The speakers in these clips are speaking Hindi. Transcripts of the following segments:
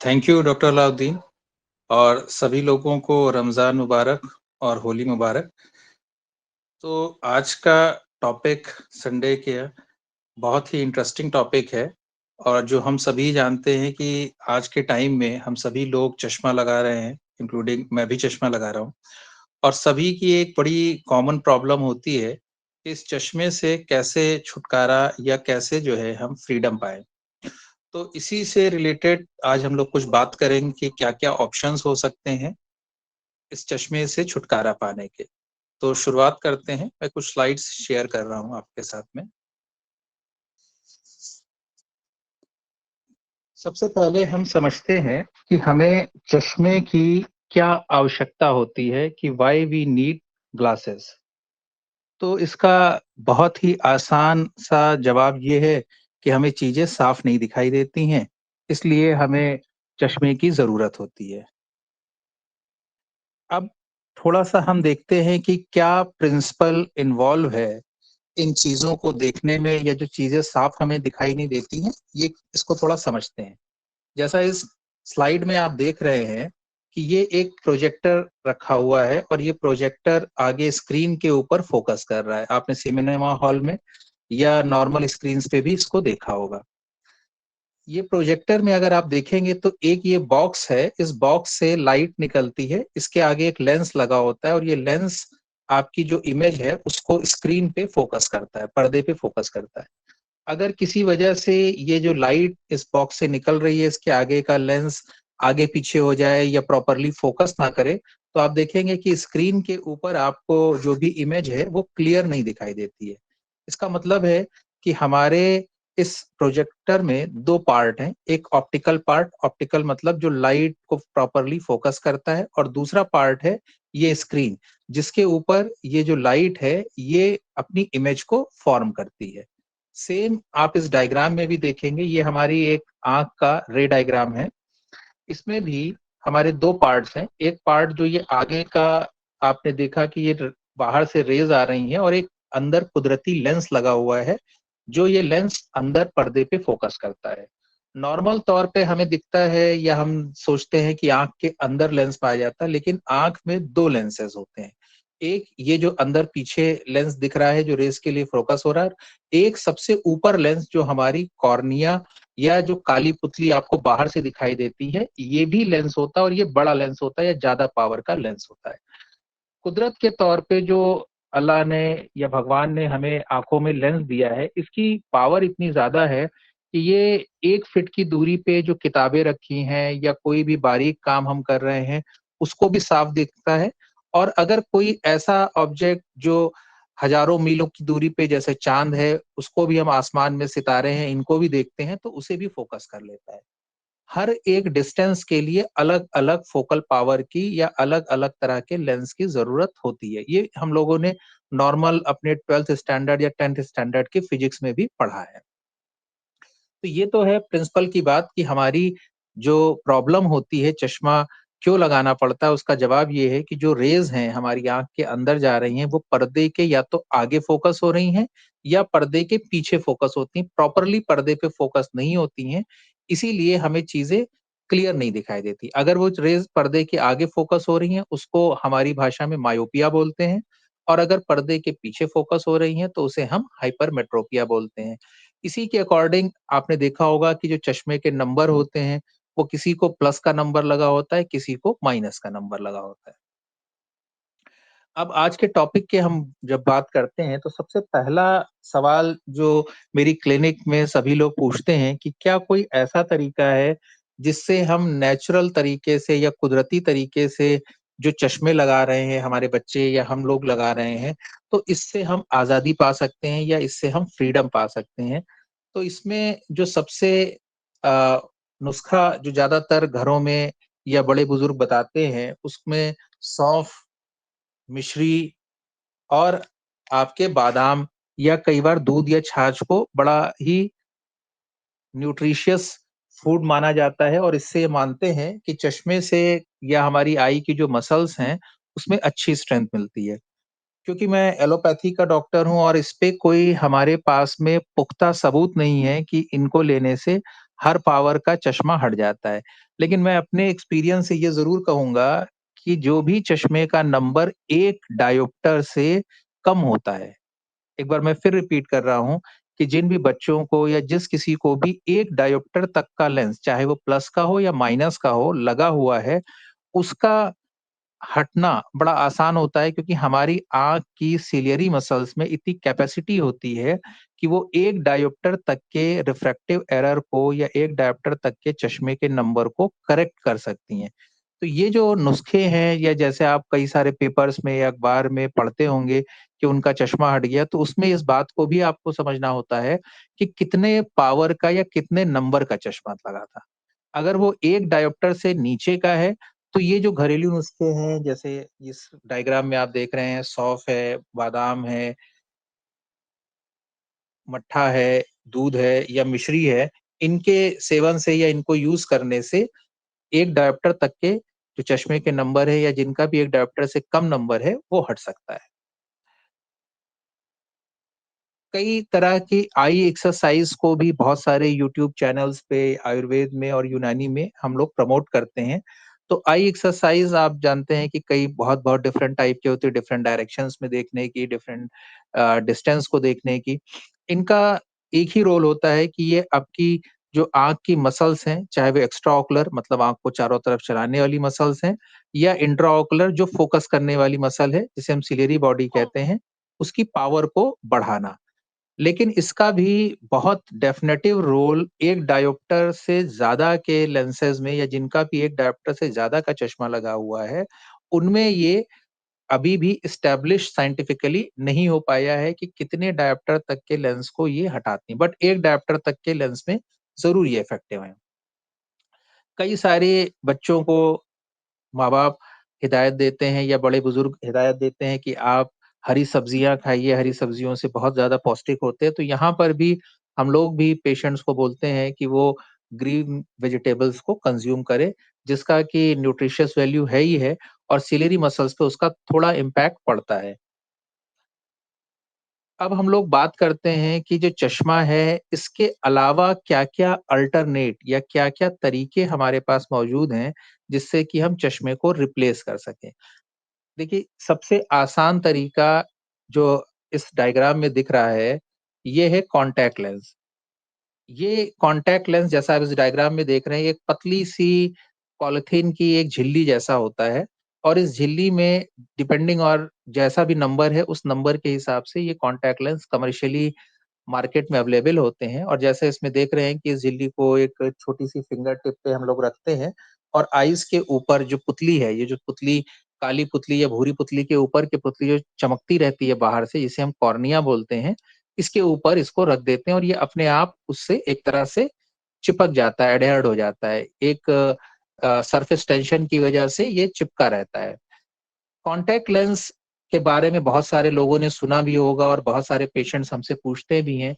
थैंक यू डॉक्टर अलाउद्दीन और सभी लोगों को रमज़ान मुबारक और होली मुबारक। तो आज का टॉपिक संडे के बहुत ही इंटरेस्टिंग टॉपिक है और जो हम सभी जानते हैं कि आज के टाइम में हम सभी लोग चश्मा लगा रहे हैं, इंक्लूडिंग मैं भी चश्मा लगा रहा हूँ और सभी की एक बड़ी कॉमन प्रॉब्लम होती है कि इस चश्मे से कैसे छुटकारा या कैसे जो है हम फ्रीडम पाएँ। तो इसी से रिलेटेड आज हम लोग कुछ बात करेंगे कि क्या-क्या ऑप्शंस हो सकते हैं इस चश्मे से छुटकारा पाने के। तो शुरुआत करते हैं, मैं कुछ स्लाइड्स शेयर कर रहा हूँ आपके साथ में। सबसे पहले हम समझते हैं कि हमें चश्मे की क्या आवश्यकता होती है कि व्हाई वी नीड ग्लासेस। तो इसका बहुत ही आसान सा जवाब ये है कि हमें चीजें साफ नहीं दिखाई देती हैं, इसलिए हमें चश्मे की ज़रूरत होती है। अब थोड़ा-सा हम देखते हैं कि क्या प्रिंसिपल इन्वॉल्व है इन चीज़ों को देखने में या जो चीज़ें साफ हमें दिखाई नहीं देती हैं, ये इसको थोड़ा समझते हैं। जैसा इस स्लाइड में आप देख रहे हैं कि ये एक प्रोजेक्टर रखा हुआ है और ये प्रोजेक्टर आगे स्क्रीन के ऊपर फोकस कर रहा है। आपने सिनेमा हॉल में या नॉर्मल स्क्रीन्स पे भी इसको देखा होगा। ये प्रोजेक्टर में अगर आप देखेंगे तो एक ये बॉक्स है, इस बॉक्स से लाइट निकलती है, इसके आगे एक लेंस लगा होता है और ये लेंस आपकी जो इमेज है उसको स्क्रीन पे फोकस करता है, पर्दे पे फोकस करता है। अगर किसी वजह से ये जो लाइट इस बॉक्स से निकल रही है, इसके आगे का लेंस आगे पीछे हो जाए या प्रॉपरली फोकस ना करे, तो आप देखेंगे कि स्क्रीन के ऊपर आपको जो भी इमेज है वो क्लियर नहीं दिखाई देती है। इसका मतलब है कि हमारे इस प्रोजेक्टर में 2 पार्ट हैं, एक ऑप्टिकल पार्ट, ऑप्टिकल मतलब जो लाइट को प्रॉपरली फोकस करता है और दूसरा पार्ट है ये स्क्रीन, जिसके ऊपर ये जो लाइट है, ये अपनी इमेज को फॉर्म करती है। सेम आप इस डायग्राम में भी देखेंगे, ये हमारी एक आँख का रे डायग्राम है। इसमें भी हमारे 2 पार्ट्स हैं। एक पार्ट जो ये आगे का आपने देखा कि ये र बाहर से रेज़ आ रही हैं और एक अंदर कुदरती लेंस लगा हुआ है, जो ये लेंस अंदर पर्दे पे फ़ोकस करता है। नॉर्मल तौर पे हमें दिखता है या हम सोचते हैं कि आँख के अंदर लेंस पाया जाता है, लेकिन आँख में 2 लेंसेज़ होते हैं। एक ये जो अंदर पीछे लेंस दिख रहा है, जो रेज़ के लिए फ़ोकस हो रहा है, एक सबसे ऊपर लेंस जो हमारी कॉर्निया या जो काली पुतली आपको बाहर से दिखाई देती है, ये भी लेंस होता है और ये बड़ा लेंस होता है या ज़्यादा पावर का लेंस होता है। कुदरत के तौर पे जो अल्लाह ने या भगवान ने हमें आँखों में लेंस दिया है, इसकी पावर इतनी ज़्यादा है कि ये 1 फीट की दूरी पे जो किताबें रखी हैं या कोई भी बारीक काम हम कर रहे हैं, उसको भी साफ दिखता है और अगर कोई ऐसा ऑब्जेक्ट जो हज़ारों मीलों की दूरी पे जैसे चाँद है, उसको भी हम आसमान में सितारे हैं, इनको भी देखते हैं, तो उसे भी फ़ोकस कर लेता है। हर एक डिस्टेंस के लिए अलग-अलग फोकल पावर की या अलग-अलग तरह के लेंस की ज़रूरत होती है। ये हम लोगों ने नॉर्मल अपने 12th स्टैंडर्ड या 10th स्टैंडर्ड के फिजिक्स में भी पढ़ा है। तो ये तो है प्रिंसिपल की बात कि हमारी जो प्रॉब्लम होती है, चश्मा क्यों लगाना पड़ता है, उसका जवाब ये है कि जो रेज़ हैं हमारी आँख के अंदर जा रही हैं, वो पर्दे के या तो आगे फ़ोकस हो रही हैं या पर्दे के पीछे फ़ोकस होती हैं, प्रॉपरली पर्दे पे फ़ोकस नहीं होती हैं, इसीलिए हमें चीज़ें क्लियर नहीं दिखाई देती। अगर वो रेज़ पर्दे के आगे फ़ोकस हो रही हैं, उसको हमारी भाषा में मायोपिया बोलते हैं और अगर पर्दे के पीछे फ़ोकस हो रही हैं, तो उसे हम हाइपरमेट्रोपिया बोलते हैं। इसी के अकॉर्डिंग आपने देखा होगा कि जो चश्मे के नंबर होते हैं, वो किसी को प्लस का नंबर लगा होता है, किसी को माइनस का नंबर लगा होता है। अब आज के टॉपिक की हम जब बात करते हैं, तो सबसे पहला सवाल जो मेरी क्लिनिक में सभी लोग पूछते हैं कि क्या कोई ऐसा तरीका है, जिससे हम नेचुरल तरीके से या कुदरती तरीके से जो चश्मे लगा रहे हैं, हमारे बच्चे या हम लोग लगा रहे हैं, तो इससे हम आज़ादी पा सकते हैं या इससे हम फ्रीडम पा सकते हैं? तो इसमें जो सबसे अ, नुस्खा जो ज़्यादातर घरों में या बड़े-बुज़ुर्ग बताते हैं, उसमें सौंफ, मिश्री और आपके बादाम या कई बार दूध या छाछ को बड़ा ही न्यूट्रिशियस फूड माना जाता है और इससे ये मानते हैं कि चश्मे से या हमारी आई की जो मसल्स हैं, उसमें अच्छी स्ट्रेंथ मिलती है। क्योंकि मैं एलोपैथी का डॉक्टर हूँ और इस पे कोई हमारे पास में पुख्ता सबूत नहीं है कि इनको लेने से हर पावर का चश्मा हट जाता है। लेकिन मैं अपने एक्सपीरियंस से ये ज़रूर कहूँगा कि जो भी चश्मे का नंबर 1 डायोप्टर से कम होता है, एक बार मैं फिर रिपीट कर रहा हूँ कि जिन भी बच्चों को या जिस किसी को भी 1 डायोप्टर तक का लेंस, चाहे वो प्लस का हो या माइनस का हो, लगा हुआ है, उसका हटना बड़ा आसान होता है, क्योंकि हमारी आँख की सिलियरी मसल्स में इतनी कैपेसिटी होती है कि वो 1 डायोप्टर तक के रिफ्रैक्टिव एरर को या 1 डायोप्टर तक के चश्मे के नंबर को करेक्ट कर सकती हैं। तो ये जो नुस्खे हैं, या जैसे आप कई सारे पेपर्स में या अखबार में पढ़ते होंगे कि उनका चश्मा हट गया, तो उसमें इस बात को भी आपको समझना होता है कि कितने पावर का या कितने नंबर का चश्मा लगा था। अगर वो 1 डायोप्टर से नीचे का है, तो ये जो घरेलू नुस्खे हैं, जैसे इस डायग्राम में आप देख रहे हैं, सौंफ है, बादाम है, मट्ठा है, दूध है या मिश्री है, इनके सेवन से या इनको यूज़ करने से 1 डायोप्टर तक के जो चश्मे के नंबर है, या जिनका भी 1 डायोप्टर से कम नंबर है, वो हट सकता है। कई तरह की आई एक्सरसाइज को भी बहुत सारे यूट्यूब चैनल्स पे आयुर्वेद में और यूनानी में हम लोग प्रमोट करते हैं। तो आई एक्सरसाइज आप जानते हैं कि कई बहुत-बहुत डिफरेंट टाइप की होती है, डिफरेंट डायरेक्शंस में देखने की, डिफरेंट डिस्टेंस को देखने की। इनका एक ही रोल होता है कि ये आपकी जो आँख की मसल्स हैं, चाहे वो एक्स्ट्रा ऑकुलर मतलब आँख को चारों तरफ चलाने वाली मसल्स हैं, या इंट्रा ऑकुलर जो फोकस करने वाली मसल है, जिसे हम सिलियरी बॉडी कहते हैं, उसकी पावर को बढ़ाना। लेकिन इसका भी बहुत डेफिनेटिव रोल एक डायोप्टर से ज़्यादा के लेंसेज़ में, या जिनका भी एक डायोप्टर से ज़्यादा का चश्मा लगा हुआ है, उनमें ये अभी भी एस्टेब्लिश साइंटिफिकली नहीं हो पाया है कि कितने डायोप्टर तक के लेंस को ये हटाती हैं। बट 1 डायोप्टर तक के लेंस में ज़रूर ये इफेक्टिव हैं। कई सारे बच्चों को माँ-बाप हिदायत देते हैं या बड़े-बुजुर्ग हिदायत देते हैं कि आप हरी सब्जियाँ खाइए, हरी सब्जियों से बहुत ज़्यादा पौष्टिक होते हैं। तो यहाँ पर भी हम लोग भी पेशेंट्स को बोलते हैं कि वो ग्रीन वेजिटेबल्स को कंज़्यूम करें, जिसका कि न्यूट्रिशियस वैल्यू है ही है, और सिलियरी मसल्स पे उसका थोड़ा इम्पैक्ट पड़ता है। अब हम लोग बात करते हैं कि जो चश्मा है, इसके अलावा क्या-क्या अल्टरनेट या क्या-क्या तरीके हमारे पास मौजूद हैं, जिससे कि हम चश्मे को रिप्लेस कर सकें। देखिए, सबसे आसान तरीका जो इस डायग्राम में दिख रहा है, ये है कॉन्टैक्ट लेंस। ये कॉन्टैक्ट लेंस जैसा आप इस डायग्राम में देख रहे हैं, ये एक पतली-सी पॉलीथीन की एक झिल्ली जैसा होता है, और इस झिल्ली में डिपेंडिंग और जैसा भी नंबर है, उस नंबर के हिसाब से ये कॉन्टैक्ट लेंस कमर्शियली मार्केट में अवेलेबल होते हैं। और जैसे इसमें देख रहे हैं कि इस झिल्ली को एक छोटी-सी फिंगर टिप पे हम लोग रखते हैं, और आईज़ के ऊपर जो पुतली है, ये जो पुतली काली पुतली या भूरी पुतली के ऊपर की पुतली जो चमकती रहती है बाहर से, जिसे हम कॉर्निया बोलते हैं, इसके ऊपर इसको रख देते हैं, और ये अपने आप उससे एक तरह से चिपक जाता है, एडहेयर्ड हो जाता है। एक सरफेस टेंशन की वजह से ये चिपका रहता है। कॉन्टैक्ट लेंस के बारे में बहुत सारे लोगों ने सुना भी होगा, और बहुत सारे पेशेंट्स हमसे पूछते भी हैं।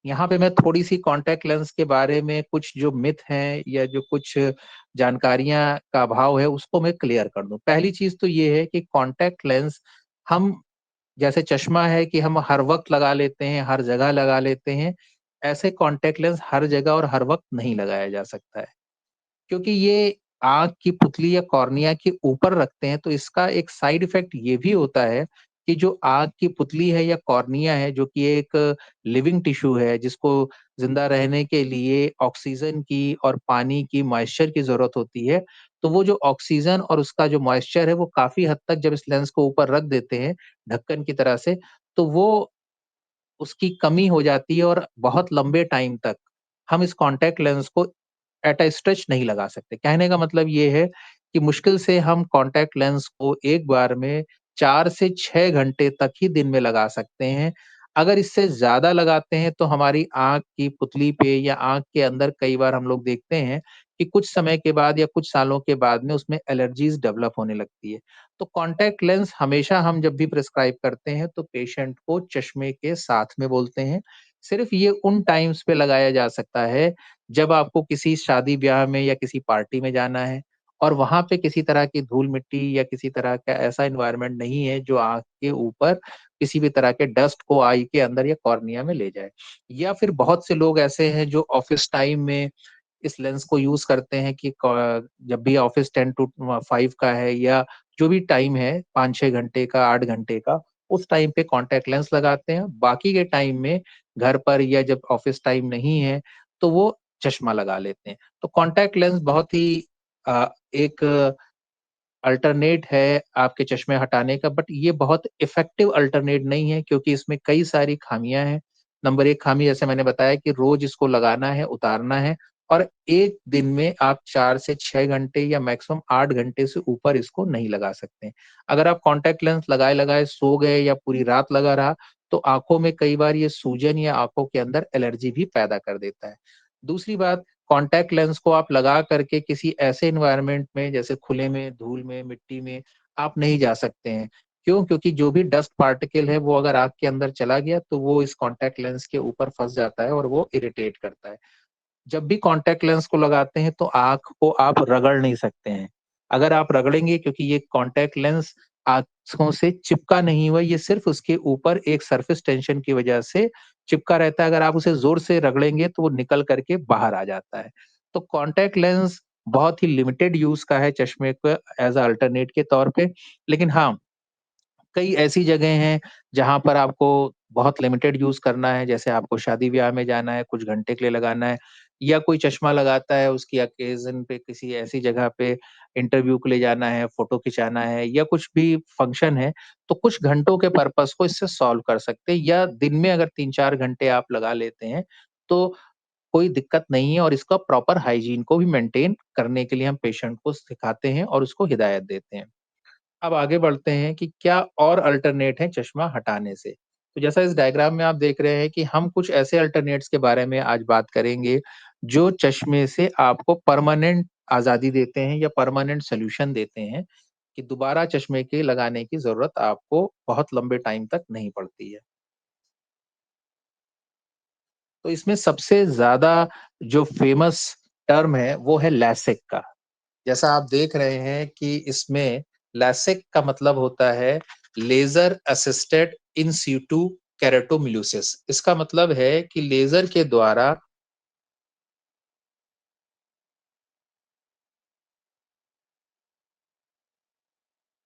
यहाँ पे मैं थोड़ी-सी कॉन्टैक्ट लेंस के बारे में कुछ जो मिथ हैं या जो कुछ जानकारियाँ का अभाव है, उसको मैं क्लियर कर दूँ। पहली चीज़ तो ये है कि कॉन्टैक्ट लेंस हम, जैसे चश्मा है कि हम हर वक़्त लगा लेते हैं, हर जगह लगा लेते हैं, ऐसे कॉन्टैक्ट लेंस हर जगह और हर वक़्त नहीं लगाया जा सकता है। क्योंकि ये आँख की पुतली या कॉर्निया के ऊपर रखते हैं, तो इसका एक साइड इफ़ेक्ट ये भी होता है कि जो आँख की पुतली है या कॉर्निया है, जो कि एक लिविंग टिश्यू है, जिसको ज़िंदा रहने के लिए ऑक्सीजन की और पानी की, मॉइस्चर की ज़रूरत होती है। तो वो जो ऑक्सीजन और उसका जो मॉइस्चर है, वो काफ़ी हद तक जब इस लेंस को ऊपर रख देते हैं, ढक्कन की तरह से, तो वो उसकी कमी हो जाती है, और बहुत लंबे टाइम तक हम इस कॉन्टैक्ट लेंस को एट अ स्ट्रेच नहीं लगा सकते। कहने का मतलब ये है कि मुश्किल से हम कॉन्टैक्ट लेंस को एक बार में 4 से 6 घंटे तक ही दिन में लगा सकते हैं। अगर इससे ज़्यादा लगाते हैं, तो हमारी आँख की पुतली पे या आँख के अंदर कई बार हम लोग देखते हैं कि कुछ समय के बाद या कुछ सालों के बाद में उसमें एलर्जीज़ डेवलप होने लगती है। तो कॉन्टैक्ट लेंस हमेशा हम जब भी प्रिस्क्राइब करते हैं, तो पेशेंट को चश्मे के साथ में बोलते हैं। सिर्फ़ ये उन टाइम्स पे लगाया जा सकता है, जब आपको किसी शादी-ब्याह में या किसी पार्टी में जाना है, और वहाँ पे किसी तरह की धूल-मिट्टी या किसी तरह का ऐसा एनवायरनमेंट नहीं है जो आँख के ऊपर किसी भी तरह के डस्ट को आई के अंदर या कॉर्निया में ले जाए। या फिर बहुत से लोग ऐसे हैं जो ऑफिस टाइम में इस लेंस को यूज करते हैं कि जब भी ऑफिस 10 टू 5 का है या जो भी टाइम है 5-6 घंटे का, 8 घंटे का, उस टाइम पे कॉन्टैक्ट लेंस लगाते हैं। बाकी के टाइम में घर पर या जब ऑफिस टाइम नहीं है तो वो चश्मा लगा लेते हैं। तो कॉन्टैक्ट लेंस बहुत ही एक अल्टरनेट है आपके चश्मे हटाने का, बट ये बहुत इफेक्टिव अल्टरनेट नहीं है क्योंकि इसमें कई सारी खामियां हैं। नंबर एक खामी जैसे मैंने बताया कि रोज इसको लगाना है, उतारना है, और एक दिन में आप 4 से 6 घंटे या मैक्सिमम 8 घंटे से ऊपर इसको नहीं लगा सकते। अगर आप कॉन्टैक्ट लेंस लगाए लगाए सो गए या पूरी रात लगा रहा तो आंखों में कई बार ये सूजन या आंखों के अंदर एलर्जी भी पैदा कर देता है। दूसरी बात, कॉन्टैक्ट लेंस को आप लगा करके किसी ऐसे एनवायरनमेंट में जैसे खुले में, धूल में, मिट्टी में आप नहीं जा सकते हैं। क्यों? क्योंकि जो भी डस्ट पार्टिकल है वो अगर आँख के अंदर चला गया तो वो इस कॉन्टैक्ट लेंस के ऊपर फँस जाता है और वो इरिटेट करता है। जब भी कॉन्टैक्ट लेंस को लगाते हैं तो आँख को आप रगड़ नहीं सकते हैं। अगर आप रगड़ेंगे, क्योंकि ये कॉन्टैक्ट लेंस आँखों से चिपका नहीं हुआ, ये सिर्फ़ उसके ऊपर एक सरफेस टेंशन की वजह से चिपका रहता है। अगर आप उसे ज़ोर से रगड़ेंगे तो वो निकल कर के बाहर आ जाता है। तो कॉन्टैक्ट लेंस बहुत ही लिमिटेड यूज़ का है चश्मे को एज़ अ अल्टरनेट के तौर पे। लेकिन हाँ, कई ऐसी जगह हैं जहाँ पर आपको बहुत लिमिटेड यूज़ करना है, जैसे आपको शादी-ब्याह में जाना है, कुछ घंटे के लिए लगाना है, या कोई चश्मा लगाता है उसकी ऑकेज़न पे किसी ऐसी जगह पे इंटरव्यू के लिए जाना है, फ़ोटो खिंचाना है या कुछ भी फंक्शन है, तो कुछ घंटों के पर्पज़ को इससे सॉल्व कर सकते हैं, या दिन में अगर 3-4 घंटे आप लगा लेते हैं, तो कोई दिक्कत नहीं है, और इसका प्रॉपर हाइजीन को भी मेंटेन करने के लिए हम पेशेंट को सिखाते हैं और उसको हिदायत देते हैं। अब आगे बढ़ते हैं कि क्या और अल्टरनेट है चश्मा हटाने से। तो जैसा इस डायग्राम में आप देख रहे हैं कि हम कुछ ऐसे अल्टरनेट्स के बारे में आज बात करेंगे, जो चश्मे से आपको परमानेंट आज़ादी देते हैं या परमानेंट सॉल्यूशन देते हैं, कि दोबारा चश्मे के लगाने की ज़रूरत आपको बहुत लंबे टाइम तक नहीं पड़ती है। तो इसमें सबसे ज़्यादा जो फ़ेमस टर्म है, वो है लैसिक का। जैसा आप देख रहे हैं कि इसमें लैसिक का मतलब होता है लेज़र असिस्टेड इन सिटू केराटोमिल्यूसिस। इसका मतलब है कि लेज़र के द्वारा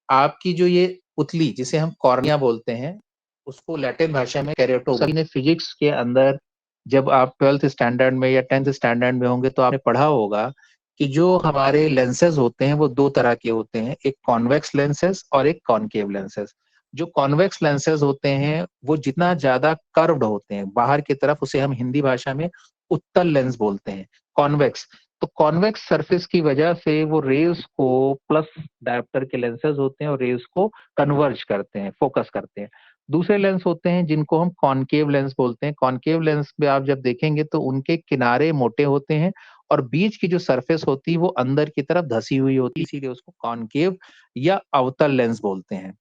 आपकी जो ये पुतली जिसे हम कॉर्निया बोलते हैं, उसको लैटिन भाषा में केराटो, सभी ने फिजिक्स के अंदर जब आप 12th स्टैंडर्ड में या 10th स्टैंडर्ड में होंगे तो आपने पढ़ा होगा कि जो हमारे लेंसेज होते हैं वो 2 तरह के होते हैं, एक कॉन्वेक्स लेंसेज और एक कॉनकेव लेंसेज। जो कॉन्वेक्स लेंसेज होते हैं वो जितना ज़्यादा कर्व्ड होते हैं बाहर की तरफ, उसे हम हिंदी भाषा में उत्तल लेंस बोलते हैं, कॉन्वेक्स। तो कॉन्वेक्स सरफेस की वजह से वो रेज़ को प्लस डायोप्टर के लेंसेज होते हैं और रेज़ को कन्वर्ज करते हैं, फोकस करते हैं। दूसरे लेंस होते हैं जिनको हम कॉनकेव लेंस बोलते हैं। कॉनकेव लेंस में आप जब देखेंगे तो उनके किनारे मोटे होते हैं और बीच की जो सरफेस होती है वो अंदर की तरफ धसी हुई होती है, इसीलिए उसको कॉनकेव या अवतल लेंस बोलते हैं।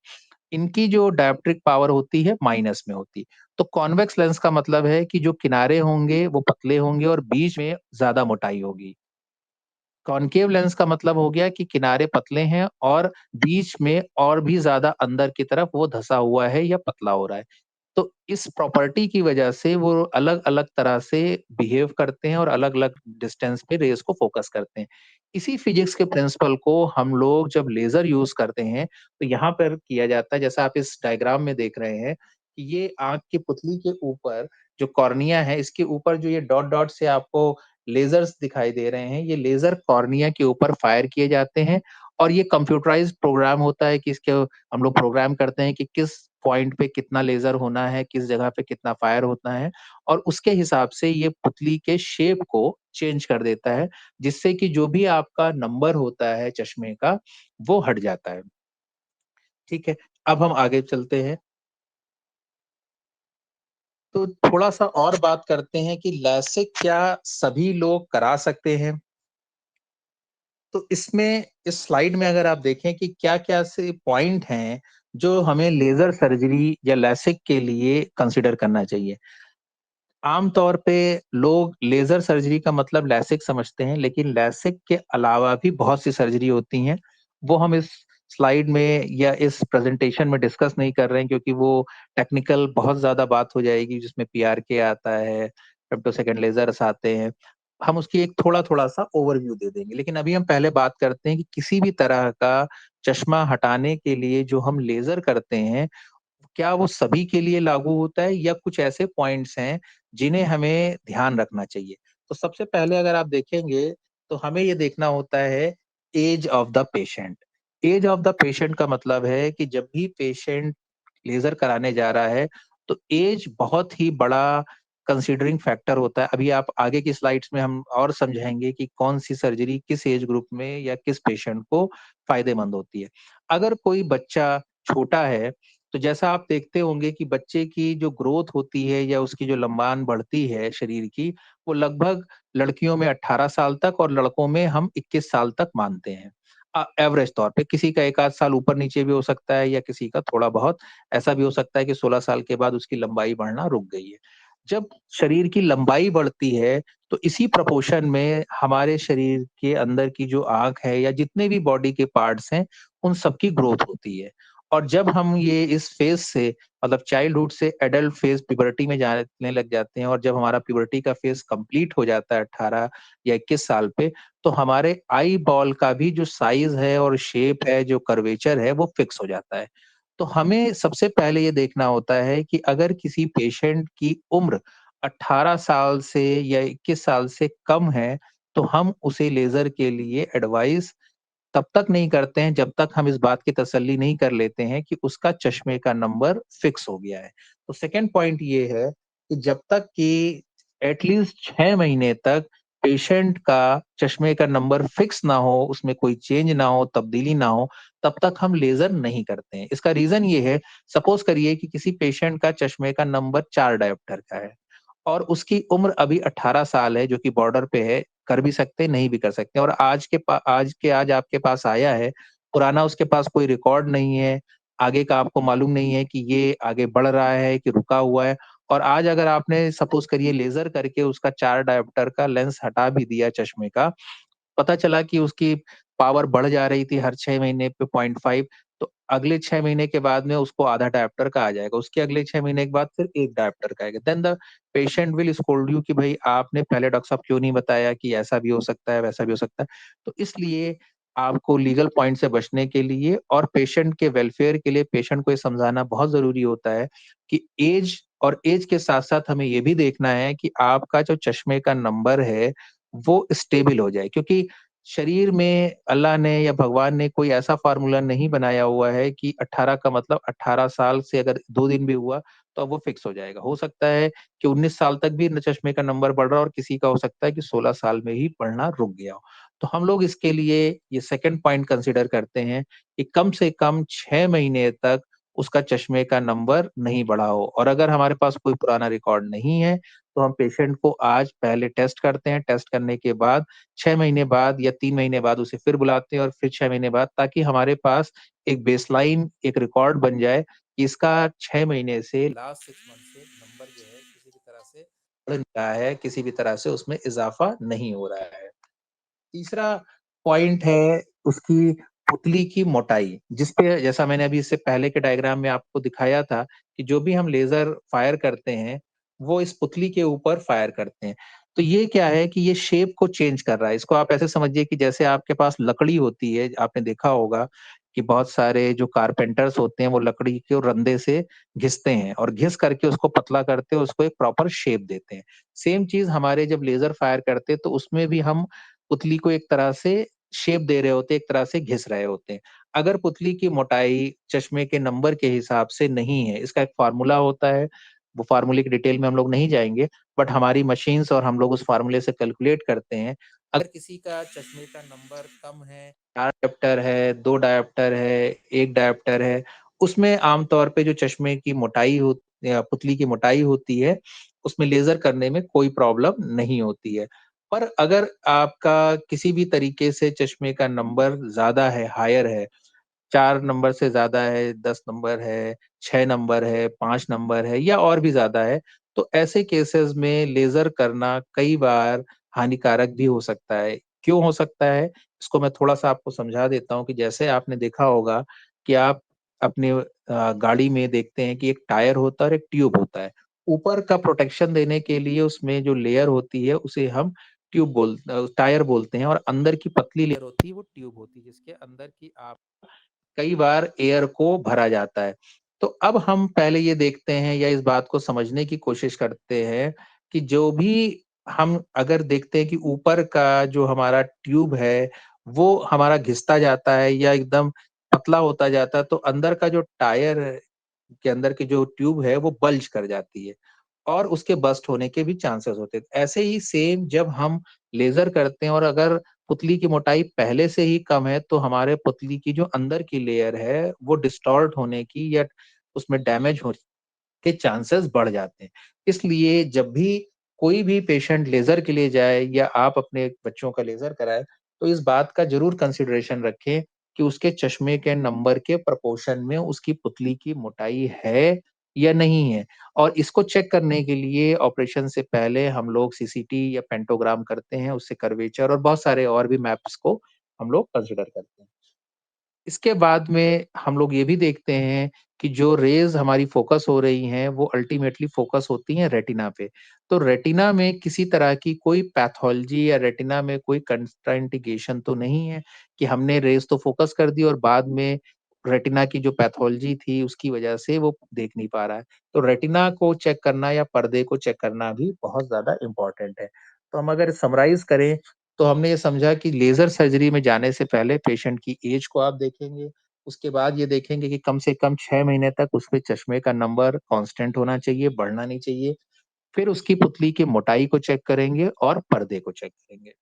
इनकी जो डायोप्ट्रिक पावर होती है माइनस में होती। तो कॉन्वेक्स लेंस का मतलब है कि जो किनारे होंगे वो पतले होंगे और बीच में ज़्यादा मोटाई होगी। कॉनकेव लेंस का मतलब हो गया कि किनारे पतले हैं और बीच में और भी ज़्यादा अंदर की तरफ वो धँसा हुआ है या पतला हो रहा है। तो इस प्रॉपर्टी की वजह से वो अलग-अलग तरह से बिहेव करते हैं और अलग-अलग डिस्टेंस पे रेज़ को फ़ोकस करते हैं। इसी फिजिक्स के प्रिंसिपल को हम लोग जब लेज़र यूज़ करते हैं, तो यहाँ पर किया जाता है, जैसा आप इस डायग्राम में देख रहे हैं, कि ये आँख की पुतली के ऊपर जो कॉर्निया है, इसके ऊपर जो ये डॉट-डॉट से आपको लेज़र्स दिखाई दे रहे हैं, ये लेज़र कॉर्निया के ऊपर फायर किए जाते हैं और ये कंप्यूटराइज़्ड प्रोग्राम होता है कि इसके हम लोग प्रोग्राम करते हैं कि किस पॉइंट पे कितना लेज़र होना है, किस जगह पे कितना फायर होता है, और उसके हिसाब से ये पुतली के शेप को चेंज कर देता है, जिससे कि जो भी आपका नंबर होता है चश्मे का, वो हट जाता है। ठीक है? अब हम आगे चलते हैं। तो थोड़ा-सा और बात करते हैं कि लैसिक क्या सभी लोग करा सकते हैं? तो इसमें इस स्लाइड में अगर आप देखें कि क्या-क्या से पॉइंट हैं, जो हमें लेज़र सर्जरी या लैसिक के लिए कंसीडर करना चाहिए। आम तौर पे लोग लेज़र सर्जरी का मतलब लैसिक समझते हैं, लेकिन लैसिक के अलावा भी बहुत सी सर्जरी होती हैं। वो हम इस स्लाइड में या इस प्रेजेंटेशन में डिस्कस नहीं कर रहे हैं, क्योंकि वो टेक्निकल बहुत ज्यादा बात हो जाएगी, जिसमें पीआरके आता है, फेम्टोसेकंड लेजर्स आते हैं। हम उसकी एक थोड़ा थोड़ा सा ओवरव्यू दे देंगे, लेकिन अभी हम पहले बात करते हैं कि किसी भी तरह का चश्मा हटाने के लिए जो हम लेजर करते हैं, क्या वो सभी के लिए लागू होता है या कुछ ऐसे पॉइंट्स हैं जिन्हें हमें ध्यान रखना चाहिए। तो सबसे पहले अगर आप देखेंगे तो हमें ये देखना होता है age of the patient. Age of the patient का मतलब है कि जब भी पेशेंट लेजर कराने जा रहा है तो एज बहुत ही बड़ा कंसीडरिंग फैक्टर होता है। अभी आप आगे की स्लाइड्स में हम और समझाएंगे कि कौन सी सर्जरी किस एज ग्रुप में या किस पेशेंट को फायदेमंद होती है। अगर कोई बच्चा छोटा है तो जैसा आप देखते होंगे कि बच्चे की जो ग्रोथ होती है या उसकी जो लंबान बढ़ती है शरीर की, वो लगभग लड़कियों में 18 साल तक और लड़कों में हम 21 साल तक मानते हैं। एवरेज तौर पे किसी का एक आध साल ऊपर नीचे भी हो सकता है या किसी का थोड़ा बहुत ऐसा भी हो सकता है कि 16 साल के बाद उसकी लंबाई बढ़ना रुक गई है। जब शरीर की लंबाई बढ़ती है तो इसी प्रोपोर्शन में हमारे शरीर के अंदर की जो आंख है या जितने भी बॉडी के पार्ट्स हैं, उन सबकी ग्रोथ होती है। और जब हम ये इस फेज से मतलब चाइल्डहुड से एडल्ट फेज प्यूबर्टी में जाने लग जाते हैं और जब हमारा प्यूबर्टी का फेज कंप्लीट हो जाता है 18 या 21 साल पे, तो हमारे आई बॉल का भी जो साइज है और शेप है, जो कर्वेचर है, वो फिक्स हो जाता है। तो हमें सबसे पहले ये देखना होता है कि अगर किसी पेशेंट की उम्र 18 साल से या 21 साल से कम है, तो हम उसे लेजर के लिए एडवाइस तब तक नहीं करते हैं जब तक हम इस बात की तसल्ली नहीं कर लेते हैं कि उसका चश्मे का नंबर फिक्स हो गया है। तो सेकंड पॉइंट ये है कि जब तक कि एटलीस्ट 6 महीने तक पेशेंट का चश्मे का नंबर फिक्स ना हो, उसमें कोई चेंज ना हो, तब्दीली ना हो, तब तक हम लेजर नहीं करते हैं। इसका रीजन ये है, सपोज करिए कि किसी पेशेंट का चश्मे का नंबर 4 डायोप्टर का है और उसकी उम्र अभी 18 साल है, जो कि बॉर्डर पे है, कर भी सकते हैं, नहीं भी कर सकते हैं। और आज आपके पास आया है, पुराना उसके पास कोई रिकॉर्ड नहीं है, आगे का आपको मालूम नहीं है कि ये आगे बढ़ रहा है कि रुका हुआ है। और आज अगर आपने सपोज करिए लेजर करके उसका 4 डायोप्टर का लेंस हटा भी दिया चश्मे का, पता चला कि उसकी पावर बढ़ जा रही थी हर 6 महीने पे 0.5, तो अगले 6 महीने के बाद में उसको आधा डायप्टर का आ जाएगा। उसके अगले 6 महीने के बाद फिर 1 डायप्टर का आएगा। Then the patient will scold you कि भई आपने पहले डॉक्टर साहब क्यों नहीं बताया कि ऐसा भी हो सकता है, वैसा भी हो सकता है। तो इसलिए आपको लीगल पॉइंट से बचने के लिए और पेशेंट के वेलफेयर के लिए पेशेंट को ये समझाना बहुत ज़रूरी होता है कि ऐज के साथ-साथ हमें ये भी देखना है कि आपका जो चश्मे का नंबर है, वो स्टेबल हो जाए, क्योंकि शरीर में अल्लाह ने या भगवान ने कोई ऐसा फ़ॉर्मूला नहीं बनाया हुआ है कि 18 का मतलब 18 साल से अगर 2 दिन भी हुआ, तो अब वो फिक्स हो जाएगा। हो सकता है कि 19 साल तक भी न चश्मे का नंबर बढ़ रहा हो और किसी का हो सकता है कि 16 साल में ही बढ़ना रुक गया हो। तो हम लोग इसके लिए ये सेकंड पॉइंट कंसीडर करते हैं कि कम से कम 6 महीने तक उसका चश्मे का नंबर नहीं बढ़ा हो। और अगर हमारे पास कोई पुराना रिकॉर्ड नहीं है, तो हम पेशेंट को आज पहले टेस्ट करते हैं। टेस्ट करने के बाद 6 महीने बाद या 3 महीने बाद उसे फिर बुलाते हैं और फिर 6 महीने बाद, ताकि हमारे पास एक बेसलाइन, एक रिकॉर्ड बन जाए कि इसका 6 महीने से लास्ट 6 मंथ से नंबर जो है किसी भी तरह से बढ़ नहीं रहा है, किसी भी तरह से उसमें इज़ाफ़ा नहीं हो रहा है। तीसरा पॉइंट है उसकी पुतली की मोटाई, जिसपे जैसा मैंने अभी इससे पहले के डायग्राम में आपको दिखाया था कि जो भी हम लेज़र फायर करते हैं, वो इस पुतली के ऊपर फायर करते हैं। तो ये क्या है कि ये शेप को चेंज कर रहा है। इसको आप ऐसे समझिए कि जैसे आपके पास लकड़ी होती है, आपने देखा होगा कि बहुत सारे जो कारपेंटर्स होते हैं, वो लकड़ी को रंदे से घिसते हैं और घिस करके उसको पतला करते हैं, उसको एक प्रॉपर शेप देते हैं। सेम चीज़ हमारे जब लेज़र फायर करते हैं, तो उसमें भी हम पुतली को एक तरह से शेप दे रहे होते हैं, एक तरह से घिस रहे होते हैं। अगर पुतली की मोटाई चश्मे के नंबर के हिसाब से नहीं है, इसका एक फ़ॉर्मूला होता है, वो फ़ॉर्मूले की डिटेल में हम लोग नहीं जाएँगे, बट हमारी मशीन्स और हम लोग उस फ़ॉर्मूले से कैलकुलेट करते हैं। अगर किसी का चश्मे का नंबर कम है, 4 डायोप्टर है, 2 डायोप्टर है, 1 डायोप्टर है, उसमें आम तौर पे जो चश्मे की मोटाई हो या पुतली की मोटाई होती है, उसमें लेज़र करने में कोई प्रॉब्लम नहीं होती है। पर अगर आपका किसी भी तरीके से चश्मे का नंबर ज़्यादा है, हायर है, 4 नंबर से ज़्यादा है, 10 नंबर है, 6 नंबर है, 5 नंबर है या और भी ज़्यादा है, तो ऐसे केसेज़ में लेज़र करना कई बार हानिकारक भी हो सकता है। क्यों हो सकता है? इसको मैं थोड़ा-सा आपको समझा देता हूँ कि जैसे आपने देखा होगा कि जैसे आपने देखा होगा कि जैसे आपने देखा होगा कि आप अपने गाड़ी में देखते हैं कि एक टायर होता है और एक ट्यूब होता है। ऊपर का प्रोटेक्शन देने के लिए उसमें जो लेयर होती है उसे हम टायर बोलते हैं और अंदर की पतली लेयर होती है वो ट्यूब होती है जिसके अंदर की आप कई बार एयर को भरा जाता है। तो अब हम पहले ये देखते हैं या इस बात को समझने की कोशिश करते हैं कि जो भी हम अगर देखते हैं कि ऊपर का जो हमारा ट्यूब है, वो हमारा घिसता जाता है या एकदम पतला होता जाता है, तो अंदर का जो टायर के अंदर की जो ट्यूब है, वो बल्ज कर जाती है और उसके बर्स्ट होने के भी चांसेस होते हैं। ऐसे ही सेम जब हम लेज़र करते हैं और अगर पुतली की मोटाई पहले से ही कम है, तो हमारे पुतली की जो अंदर की लेयर है, वो डिस्टॉर्ट होने की या उसमें डैमेज हो के चांसेस बढ़ जाते हैं। इसलिए जब भी कोई भी पेशेंट लेज़र के लिए जाए या आप अपने बच्चों का लेज़र कराएँ, तो इस बात का ज़रूर कंसिडरेशन रखें कि उसके चश्मे के नंबर के प्रोपोर्शन में उसकी पुतली की मोटाई है या नहीं है। और इसको चेक करने के लिए ऑपरेशन से पहले हम लोग सीसीटी या पेंटोग्राम करते हैं, उससे कर्वेचर और बहुत सारे और भी मैप्स को हम लोग कंसिडर करते हैं। इसके बाद में हम लोग ये भी देखते हैं कि जो रेज़ हमारी फ़ोकस हो रही हैं, वो अल्टीमेटली फ़ोकस होती हैं रेटिना पे। तो रेटिना में किसी तरह की कोई पैथोलॉजी या रेटिना में कोई कंट्राइंडिकेशन तो नहीं है कि हमने रेज़ तो फ़ोकस कर दी और बाद में रेटिना की जो पैथोलॉजी थी, उसकी वजह से वो देख नहीं पा रहा है। तो रेटिना को चेक करना या पर्दे को चेक करना भी बहुत ज़्यादा इम्पोर्टेंट है। तो हम अगर समराइज़ करें तो हमने ये समझा कि लेज़र सर्जरी में जाने से पहले पेशेंट की ऐज को आप देखेंगे, उसके बाद ये देखेंगे कि कम से कम 6 महीने तक उसपे चश्मे का नंबर कांस्टेंट होना चाहिए, बढ़ना नहीं चाहिए। फिर उसकी पुतली की मोटाई को चेक करेंगे और पर्दे को चेक करेंगे।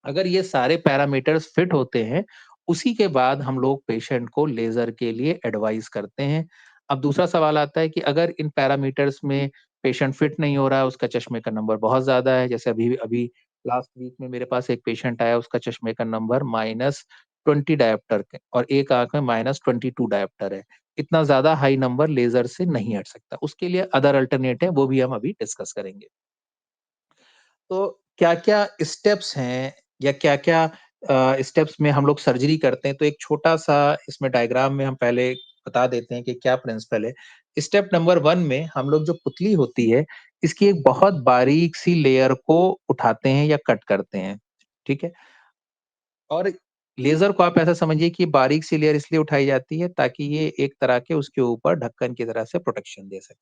अगर ये सारे पैरामीटर्स फिट होते हैं, उसी के बाद हम लोग पेशेंट को लेज़र के लिए एडवाइस करते हैं। अब दूसरा सवाल आता है कि अगर इन पैरामीटर्स में पेशेंट फिट नहीं हो रहा है, उसका चश्मे का नंबर बहुत ज़्यादा है, जैसे अभी अभी लास्ट वीक में मेरे पास एक पेशेंट आया, उसका चश्मे का नंबर -20 डायोप्टर के और एक आँख में -22 डायोप्टर है। इतना ज़्यादा हाई नंबर लेज़र से नहीं हट सकता। उसके लिए अदर अल्टरनेट है, वो भी हम अभी डिस्कस करेंगे। तो क्या-क्या स्टेप्स हैं या क्या-क्या स्टेप्स में हम लोग सर्जरी करते हैं, तो एक छोटा-सा इसमें डायग्राम में हम पहले बता देते हैं कि क्या प्रिंसिपल है। स्टेप नंबर 1 में हम लोग जो पुतली होती है, इसकी एक बहुत बारीक-सी लेयर को उठाते हैं या कट करते हैं, ठीक है? और लेज़र को आप ऐसा समझिए कि बारीक-सी लेयर इसलिए उठाई जाती है ताकि ये एक तरह के उसके ऊपर ढक्कन की तरह से प्रोटेक्शन दे सके।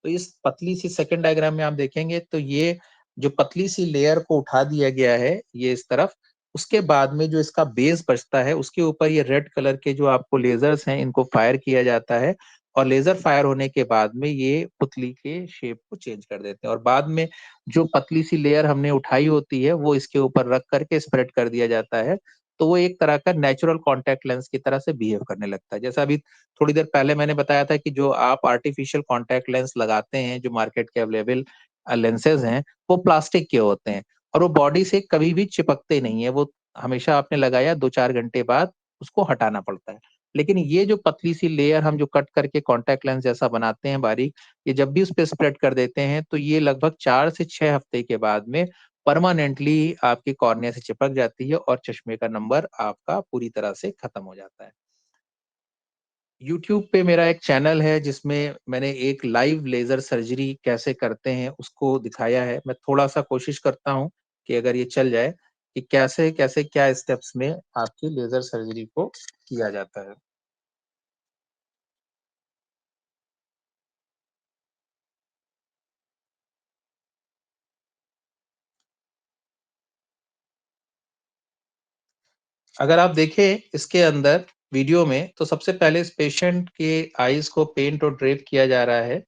तो इस पतली सी सेकंड डायग्राम में आप देखेंगे तो ये जो पतली सी लेयर को उठा दिया गया है, ये इस तरफ, उसके बाद में जो इसका बेस बचता है, उसके ऊपर ये रेड कलर के जो आपको लेज़र्स हैं, इनको फायर किया जाता है और लेज़र फायर होने के बाद में ये पुतली के शेप को चेंज कर देते हैं और बाद में जो पतली सी लेयर हमने उठाई होती है, वो इसके ऊपर रख कर के स्प्रेड कर दिया जाता है। तो वो एक तरह का नेचुरल कॉन्टैक्ट लेंस की तरह से बिहेव करने लगता है। जैसा अभी थोड़ी देर पहले मैंने बताया था कि जो आप आर्टिफिशियल कॉन्टैक्ट लेंस लगाते हैं, जो मार्केट के अवेलेबल लेंसेज़ हैं, वो प्लास्टिक के होते हैं और वो बॉडी से कभी भी चिपकते नहीं है। वो हमेशा आपने लगाया 2-4 घंटे बाद उसको हटाना पड़ता है। लेकिन ये जो पतली-सी लेयर हम जो कट करके कॉन्टैक्ट लेंस जैसा बनाते हैं बारीक, ये जब भी उसपे स्प्रेड कर देते हैं, तो ये लगभग 4 से 6 हफ्ते के बाद में परमानेंटली आपकी कॉर्निया से चिपक जाती है और चश्मे का नंबर आपका पूरी तरह से खत्म हो जाता है। यूट्यूब पे मेरा एक चैनल है जिसमें मैंने एक लाइव लेज़र सर्जरी कैसे करते हैं उसको दिखाया है। मैं थोड़ा-सा कोशिश करता हूँ कि अगर ये चल जाए कि कैसे-कैसे क्या स्टेप्स में आपकी लेज़र सर्जरी को किया जाता है। अगर आप देखें इसके अंदर वीडियो में तो सबसे पहले इस पेशेंट के आइज़ को पेंट और ड्रेप किया जा रहा है।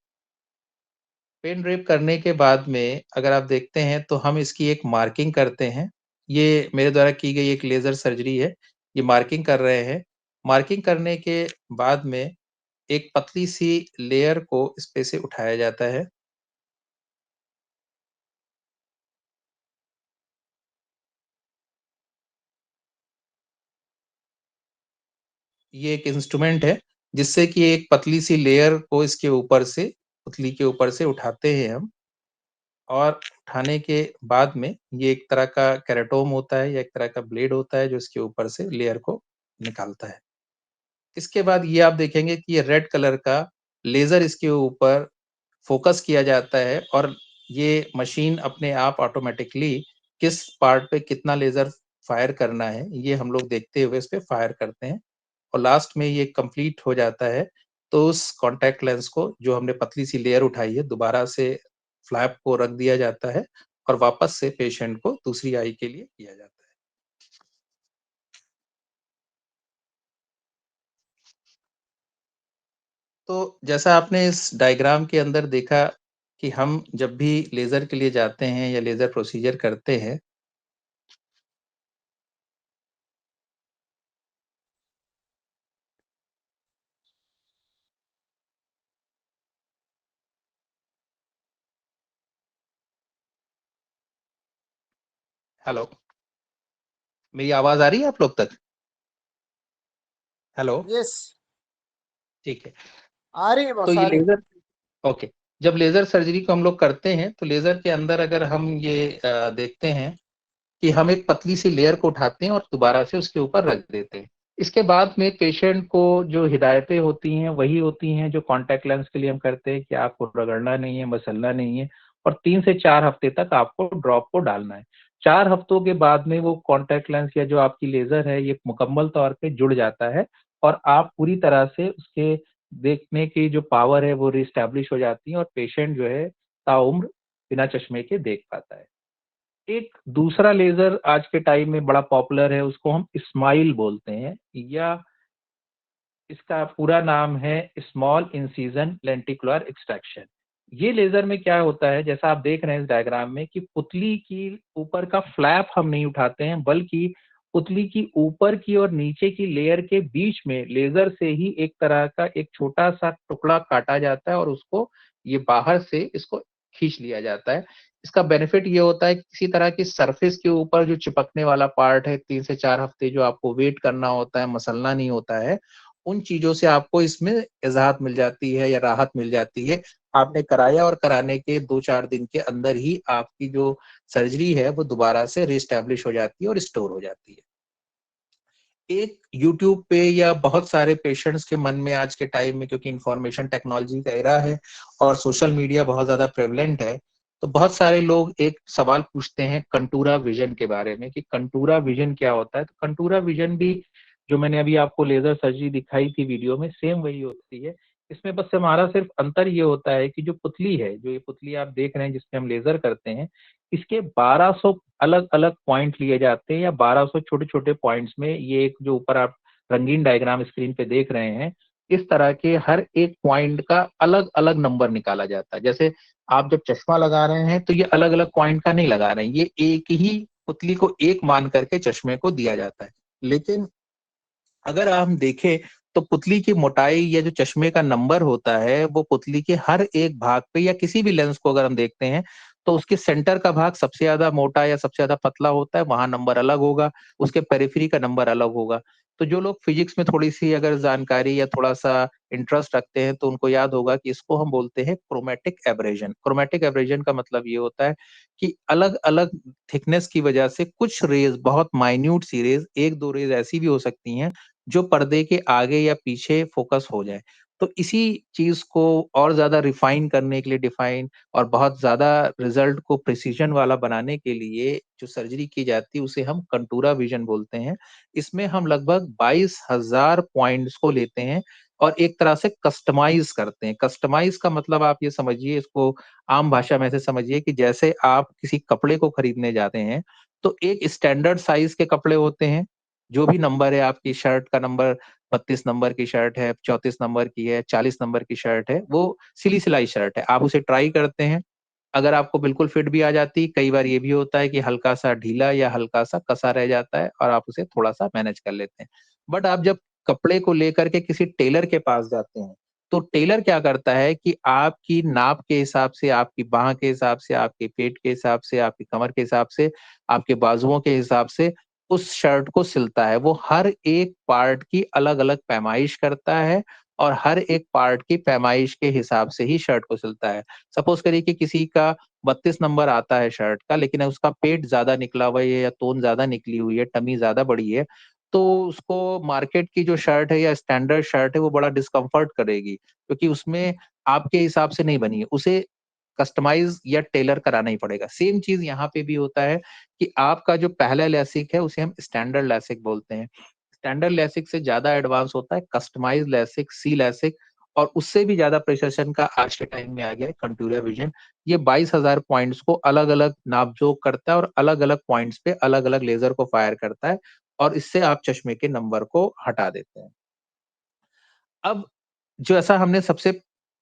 पेन ड्रिप करने के बाद में अगर आप देखते हैं तो हम इसकी एक मार्किंग करते हैं। ये मेरे द्वारा की गई एक लेज़र सर्जरी है। ये मार्किंग कर रहे हैं। मार्किंग करने के बाद में एक पतली-सी लेयर को इस पे से उठाया जाता है। ये एक इंस्ट्रूमेंट है जिससे कि एक पतली-सी लेयर को इसके ऊपर से पुतली के ऊपर से उठाते हैं हम। और उठाने के बाद में ये एक तरह का केराटोम होता है या एक तरह का ब्लेड होता है जो इसके ऊपर से लेयर को निकालता है। इसके बाद ये आप देखेंगे कि ये रेड कलर का लेज़र इसके ऊपर फ़ोकस किया जाता है और ये मशीन अपने आप ऑटोमैटिकली किस पार्ट पे कितना लेज़र फायर करना है, ये हम लोग देखते हुए इस पे फायर करते हैं और लास्ट में ये कंप्लीट हो जाता है, तो उस कॉन्टैक्ट लेंस को जो हमने पतली सी लेयर उठाई है, दोबारा से फ्लैप को रख दिया जाता है और वापस से पेशेंट को दूसरी आई के लिए किया जाता है। तो जैसा आपने इस डायग्राम के अंदर देखा कि हम जब भी लेज़र के लिए जाते हैं या लेज़र प्रोसीजर करते हैं। हेलो, मेरी आवाज़ आ रही है आप लोग तक? हेलो, यस, ठीक है। आ रही है तो बॉस, ये आ रही है। लेज़र ओके, जब लेज़र सर्जरी को हम लोग करते हैं, तो लेज़र के अंदर अगर हम ये देखते हैं कि हम एक पतली सी लेयर को उठाते हैं और दोबारा से उसके ऊपर रख देते हैं। इसके बाद में पेशेंट को जो हिदायतें होती हैं, वही होती हैं जो कॉन्टैक्ट लेंस के लिए हम करते हैं कि आपको रगड़ना नहीं है, मसलना नहीं है और 3 से 4 हफ्ते तक आपको ड्रॉप को डालना है। 4 हफ्तों के बाद में वो कॉन्टैक्ट लेंस या जो आपकी लेज़र है, ये मुकम्मल तौर पे जुड़ जाता है और आप पूरी तरह से उसके देखने की जो पावर है, वो रिएस्टैब्लिश हो जाती है और पेशेंट जो है, ताउम्र बिना चश्मे के देख पाता है। एक दूसरा लेज़र आज के टाइम में बड़ा पॉपुलर है, उसको हम स्माइल बोलते हैं या इसका पूरा नाम है स्मॉल इंसिजन लेंटिकुलर एक्सट्रैक्शन। ये लेज़र में क्या होता है, जैसा आप देख रहे हैं इस डायग्राम में कि पुतली की ऊपर का फ्लैप हम नहीं उठाते हैं, बल्कि पुतली की ऊपर की और नीचे की लेयर के बीच में लेज़र से ही एक तरह का एक छोटा-सा टुकड़ा काटा जाता है और उसको ये बाहर से इसको खींच लिया जाता है। इसका बेनिफिट ये होता है कि किसी तरह की सरफेस के ऊपर जो चिपकने वाला पार्ट है, 3 से 4 हफ्ते जो आपको वेट करना होता है, मसलना नहीं होता है, उन चीज़ों से आपको इसमें इज़ाहत मिल जाती है या राहत मिल जाती है। आपने कराया और कराने के 2-4 दिन के अंदर ही आपकी जो सर्जरी है, वो दोबारा से रिएस्टैब्लिश हो जाती है और रिस्टोर हो जाती है। एक यूट्यूब पे या बहुत सारे पेशेंट्स के मन में आज के टाइम में, क्योंकि इंफॉर्मेशन टेक्नोलॉजी का एरा है और सोशल मीडिया बहुत ज़्यादा प्रेवलेंट है, तो बहुत सारे लोग एक सवाल पूछते हैं कंटूरा विज़न के बारे में कि कंटूरा विज़न क्या होता है? तो कंटूरा विज़न भी जो मैंने अभी आपको लेज़र सर्जरी दिखाई थी वीडियो में, सेम वही होती है। इसमें बस हमारा सिर्फ अंतर ये होता है कि जो पुतली है, जो ये पुतली आप देख रहे हैं जिसपे हम लेज़र करते हैं, इसके 1200 अलग-अलग पॉइंट लिए जाते हैं या 1200 छोटे-छोटे पॉइंट्स में, ये एक जो ऊपर आप रंगीन डायग्राम स्क्रीन पे देख रहे हैं, इस तरह के हर एक पॉइंट का अलग-अलग नंबर निकाला जाता है। जैसे आप जब चश्मा लगा रहे हैं, तो ये अलग-अलग पॉइंट का नहीं लगा रहे हैं, ये एक ही पुतली को एक मान करके चश्मे को दिया जाता है। लेकिन अगर हम देखें तो पुतली की मोटाई या जो चश्मे का नंबर होता है, वो पुतली के हर एक भाग पे या किसी भी लेंस को अगर हम देखते हैं, तो उसके सेंटर का भाग सबसे ज़्यादा मोटा या सबसे ज़्यादा पतला होता है, वहाँ नंबर अलग होगा, उसके पेरिफेरी का नंबर अलग होगा। तो जो लोग फिजिक्स में थोड़ी-सी अगर जानकारी या थोड़ा-सा इंटरेस्ट रखते हैं, तो उनको याद होगा कि इसको हम बोलते हैं क्रोमैटिक एब्रेजन। क्रोमैटिक एब्रेजन का मतलब ये होता है कि अलग-अलग थिकनेस की वजह से कुछ रेज़, बहुत माइन्यूट सी रेज़, 1-2 रेज़ ऐसी भी हो सकती हैं जो पर्दे के आगे या पीछे फ़ोकस हो जाए। तो इसी चीज़ को और ज़्यादा रिफ़ाइन करने के लिए, डिफ़ाइन और बहुत ज़्यादा रिज़ल्ट को प्रिसिज़न वाला बनाने के लिए जो सर्जरी की जाती है, उसे हम कंटूरा विज़न बोलते हैं। इसमें हम लगभग 22,000 पॉइंट्स को लेते हैं और एक तरह से कस्टमाइज़ करते हैं। कस्टमाइज़ का मतलब आप ये समझिए, इसको आम भाषा में ऐसे समझिए कि जैसे आप किसी कपड़े को खरीदने जाते हैं, तो एक स्टैंडर्ड साइज़ के कपड़े होते हैं, जो भी नंबर है, आपकी शर्ट का नंबर 32 नंबर की शर्ट है, 34 नंबर की है, 40 नंबर की शर्ट है, वो सिली-सिलाई शर्ट है। आप उसे ट्राई करते हैं, अगर आपको बिल्कुल फिट भी आ जाती, कई बार ये भी होता है कि हल्का-सा ढीला या हल्का-सा कसा रह जाता है और आप उसे थोड़ा-सा मैनेज कर लेते हैं। बट आप जब कपड़े को लेकर के किसी टेलर के पास जाते हैं, तो टेलर क्या करता है कि आपकी नाप के हिसाब से, आपकी बाँह के हिसाब से, आपके पेट के हिसाब से, आपकी कमर के हिसाब से, आपके बाजुओं के हिसाब से उस शर्ट को सिलता है। वो हर एक पार्ट की अलग-अलग पैमाइश करता है और हर एक पार्ट की पैमाइश के हिसाब से ही शर्ट को सिलता है। सपोज़ करिए कि किसी का 32 नंबर आता है शर्ट का, लेकिन उसका पेट ज्यादा निकला हुआ है या तोन ज्यादा निकली हुई है, टमी ज्यादा बड़ी है, तो उसको मार्केट की जो शर्ट है या स्टैंडर्ड शर्ट है वो बड़ा डिस्कम्फर्ट करेगी, क्योंकि उसमें आपके हिसाब से नहीं बनी है, उसे कस्टमाइज या टेलर कराना ही पड़ेगा। सेम चीज यहाँ पे भी होता है कि आपका जो पहला लेसिक है उसे हम स्टैंडर्ड लेसिक बोलते हैं। स्टैंडर्ड लेसिक से ज्यादा एडवांस होता है कस्टमाइज लेसिक, सी लेसिक, और उससे भी ज्यादा प्रिसिशन का आज के टाइम में आ गया है कंटूरियर विजन। ये 22,000 पॉइंट्स को अलग अलग नापजोक करता है और अलग अलग पॉइंट्स पे अलग अलग लेजर को फायर करता है, और इससे आप चश्मे के नंबर को हटा देते हैं। अब जो ऐसा हमने सबसे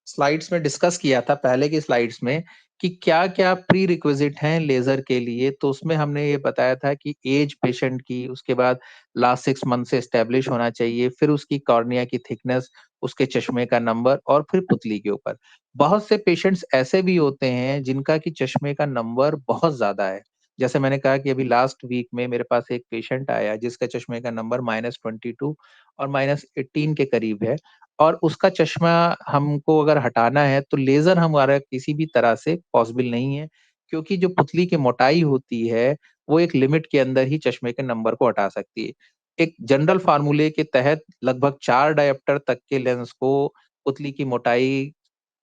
स्लाइड्स में डिस्कस किया था पहले की स्लाइड्स में कि क्या क्या प्री रिक्विजिट हैं लेजर के लिए, तो उसमें हमने ये बताया था कि एज पेशेंट की, उसके बाद लास्ट 6 मंथ से एस्टेब्लिश होना चाहिए, फिर उसकी कॉर्निया की थिकनेस, उसके चश्मे का नंबर, और फिर पुतली के ऊपर। बहुत से पेशेंट्स ऐसे भी होते हैं जिनका कि चश्मे का नंबर बहुत ज्यादा है। जैसे मैंने कहा कि अभी लास्ट वीक में मेरे पास एक पेशेंट आया जिसका चश्मे का नंबर -22 और -18 के करीब है, और उसका चश्मा हमको अगर हटाना है तो लेज़र हमारा किसी भी तरह से पॉसिबल नहीं है, क्योंकि जो पुतली की मोटाई होती है, वो एक लिमिट के अंदर ही चश्मे के नंबर को हटा सकती है। एक जनरल फ़ॉर्मूले के तहत लगभग 4 डायोप्टर तक के लेंस को पुतली की मोटाई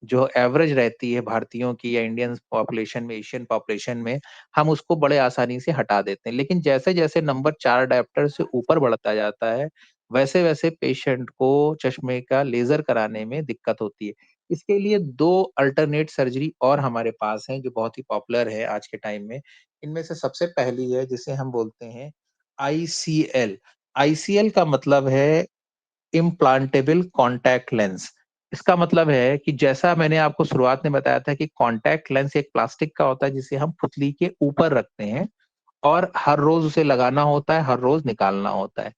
जो एवरेज रहती है भारतीयों की या इंडियन पॉपुलेशन में, एशियन पॉपुलेशन में, हम उसको बड़े आसानी से हटा देते हैं। लेकिन जैसे-जैसे नंबर 4 डायोप्टर से ऊपर बढ़ता जाता है, वैसे-वैसे पेशेंट को चश्मे का लेज़र कराने में दिक्कत होती है। इसके लिए 2 अल्टरनेट सर्जरी और हमारे पास हैं जो बहुत ही पॉपुलर है आज के टाइम में। इनमें से सबसे पहली है जिसे हम बोलते हैं आईसीएल। आईसीएल का मतलब है इम्प्लांटेबल कॉन्टैक्ट लेंस। इसका मतलब है कि जैसा मैंने आपको शुरुआत में बताया था कि कॉन्टैक्ट लेंस एक प्लास्टिक का होता है जिसे हम पुतली के ऊपर रखते हैं, और हर रोज उसे लगाना होता है, हर रोज निकालना होता है।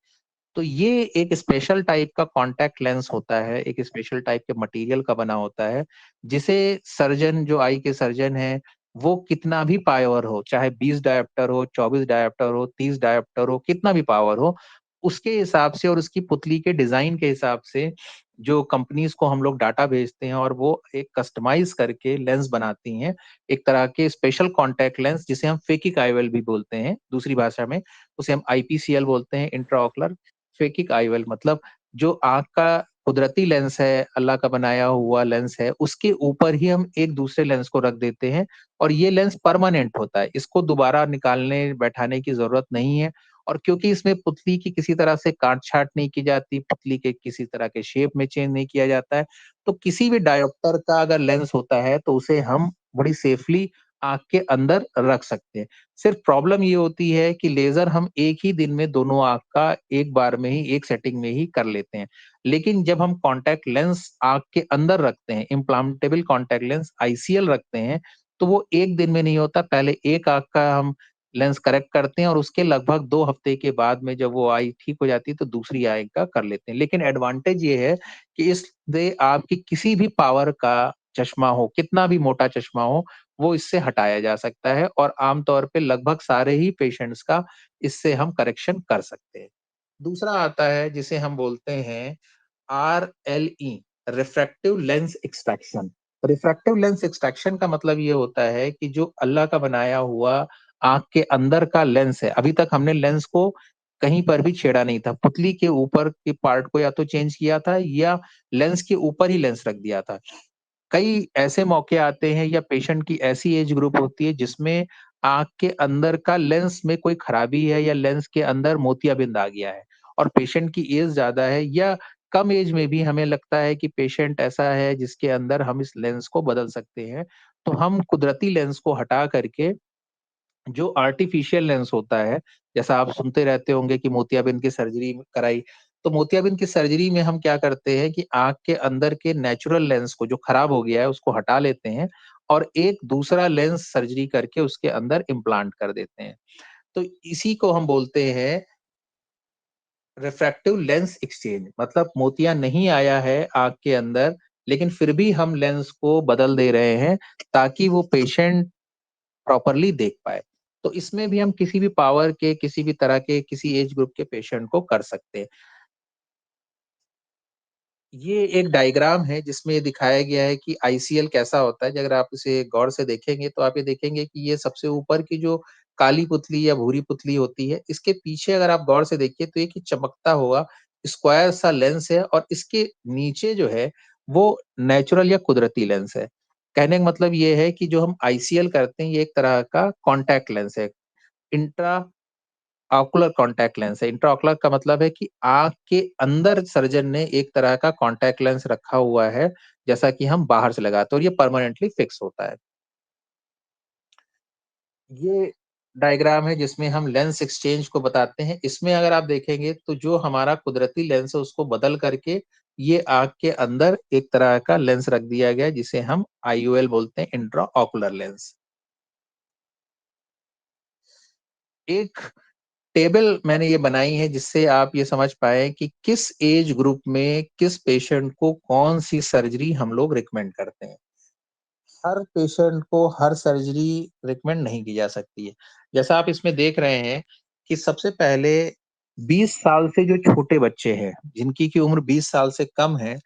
तो ये एक स्पेशल टाइप का कॉन्टैक्ट लेंस होता है, एक स्पेशल टाइप के मटेरियल का बना होता है, जिसे सर्जन, जो आई के सर्जन हैं, वो कितना भी पावर हो, चाहे 20 डायोप्टर हो, 24 डायोप्टर हो, 30 डायोप्टर हो, कितना भी पावर हो, उसके हिसाब से और उसकी पुतली के डिजाइन के हिसाब से जो कंपनीज को हम लोग डाटा भेजते हैं और वो एक कस्टमाइज करके लेंस बनाती हैं, एक तरह के स्पेशल कॉन्टैक्ट लेंस जिसे हम फेकिक आईवेल भी बोलते हैं दूसरी भाषा में, उसे हम आईपीसीएल बोलते हैं, इंट्राऑकुलर फेकिक आईवेल। मतलब जो आँख का कुदरती लेंस है, अल्लाह का बनाया हुआ लेंस है, उसके ऊपर ही हम एक दूसरे लेंस को रख देते हैं, और ये लेंस परमानेंट होता है। इसको दोबारा निकालने बैठाने की ज़रूरत नहीं है, और क्योंकि इसमें पुतली की किसी तरह से काट-छाँट नहीं की जाती, पुतली के किसी तरह के शेप में चेंज नहीं किया जाता है, तो किसी भी डायोप्टर का अगर लेंस होता है, तो उसे हम बड़ी सेफली आँख के अंदर रख सकते हैं। सिर्फ प्रॉब्लम ये होती है कि लेज़र हम एक ही दिन में दोनों आँख का एक बार में ही, एक सेटिंग में ही कर लेते हैं। लेकिन जब हम कॉन्टैक्ट लेंस आँख के अंदर रखते हैं, इम्प्लांटेबल कॉन्टैक्ट लेंस आईसीएल रखते हैं, तो वो एक दिन में नहीं होता। पहले एक आँख का हम लेंस करेक्ट करते हैं, और उसके लगभग 2 हफ्ते के बाद में जब वो आई ठीक हो जाती है, तो दूसरी आई का कर लेते हैं। लेकिन एडवांटेज ये है कि इससे आपकी किसी भी पावर का चश्मा हो, कितना भी मोटा चश्मा हो, वो इससे हटाया जा सकता है, और आम तौर पे लगभग सारे ही पेशेंट्स का इससे हम करेक्शन कर सकते हैं। दूसरा आता है जिसे हम बोलते हैं RLE, refractive lens extraction. Refractive lens extraction का मतलब ये होता है कि जो अल्लाह का बनाया हुआ आँख के अंदर का लेंस है, अभी तक हमने लेंस को कहीं पर भी छेड़ा नहीं था। पुतली के ऊपर के पार्ट को या तो चेंज किया था या लेंस के ऊपर ही लेंस रख दिया था। कई ऐसे मौके आते हैं या पेशेंट की ऐसी एज ग्रुप होती है जिसमें आँख के अंदर का लेंस में कोई खराबी है या लेंस के अंदर मोतियाबिंद आ गया है, और पेशेंट की एज ज़्यादा है, या कम एज में भी हमें लगता है कि पेशेंट ऐसा है जिसके अंदर हम इस लेंस को बदल सकते हैं। तो हम कुदरती लेंस को हटा करके जो आर्टिफिशियल लेंस होता है, जैसा आप सुनते रहते होंगे कि मोतियाबिंद की सर्जरी कराई, तो मोतियाबिंद की सर्जरी में हम क्या करते हैं कि आँख के अंदर के नेचुरल लेंस को जो खराब हो गया है उसको हटा लेते हैं, और एक दूसरा लेंस सर्जरी करके उसके अंदर इम्प्लांट कर देते हैं। तो इसी को हम बोलते हैं रिफ्रैक्टिव लेंस एक्सचेंज। मतलब मोतिया नहीं आया है आँख के अंदर, लेकिन फिर भी हम लेंस को बदल दे रहे हैं ताकि वो पेशेंट प्रॉपरली देख पाए। तो इसमें भी हम किसी भी पावर के, किसी भी तरह के, किसी एज ग्रुप के पेशेंट को कर सकते हैं। ये एक डायग्राम है जिसमें ये दिखाया गया है कि आईसीएल कैसा होता है। अगर आप इसे गौर से देखेंगे तो आप ये देखेंगे कि ये सबसे ऊपर की जो काली पुतली या भूरी पुतली होती है, इसके पीछे अगर आप गौर से देखिए तो एक चमकता हुआ स्क्वायर सा लेंस है और इसके नीचे जो है वो नेचुरल या कुदरती लेंस है। कहने का मतलब ये है कि जो हम आईसीएल करते हैं ये एक तरह का कॉन्टैक्ट लेंस है। इंट्रा ऑकुलर कॉन्टैक्ट लेंस है। इंट्राऑकुलर का मतलब है कि आँख के अंदर सर्जन ने एक तरह का कॉन्टैक्ट लेंस रखा हुआ है, जैसा कि हम बाहर से लगाते हैं और ये परमानेंटली फिक्स होता है। ये डायग्राम है जिसमें हम लेंस एक्सचेंज को बताते हैं। इसमें अगर आप देखेंगे तो जो हमारा कुदरती लेंस है उसको बदल करके ये आँख के अंदर एक तरह का लेंस रख दिया गया है जिसे हम आईओएल बोलते हैं, इंट्रा ऑकुलर लेंस। एक टेबल मैंने ये बनाई है जिससे आप ये समझ पाएँ कि किस एज ग्रुप में किस पेशेंट को कौन-सी सर्जरी हम लोग रिकमेंड करते हैं। हर पेशेंट को हर सर्जरी रिकमेंड नहीं की जा सकती है। जैसा आप इसमें देख रहे हैं कि सबसे पहले 20 साल से जो छोटे बच्चे हैं, जिनकी की उम्र 20 साल से कम है,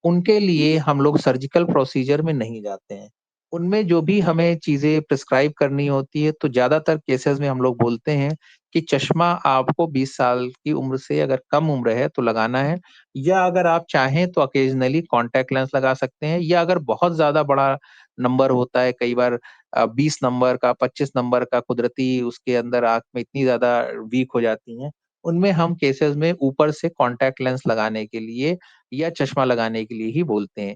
उनके लिए हम लोग सर्जिकल प्रोसीजर में नहीं जाते हैं। उनमें जो भी हमें चीज़ें प्रिस्क्राइब करनी होती है, तो ज़्यादातर केसेज़ में हम लोग बोलते हैं कि चश्मा आपको 20 साल की उम्र से अगर कम उम्र है तो लगाना है, या अगर आप चाहें तो ऑकेजनली कॉन्टैक्ट लेंस लगा सकते हैं, या अगर बहुत ज़्यादा बड़ा नंबर होता है, कई बार 20 नंबर का, 25 नंबर का कुदरती उसके अंदर आँख में इतनी ज़्यादा वीक हो जाती हैं, उनमें हम केसेज़ में ऊपर से कॉन्टैक्ट लेंस लगाने के लिए या चश्मा लगाने के लिए ही बोलते हैं।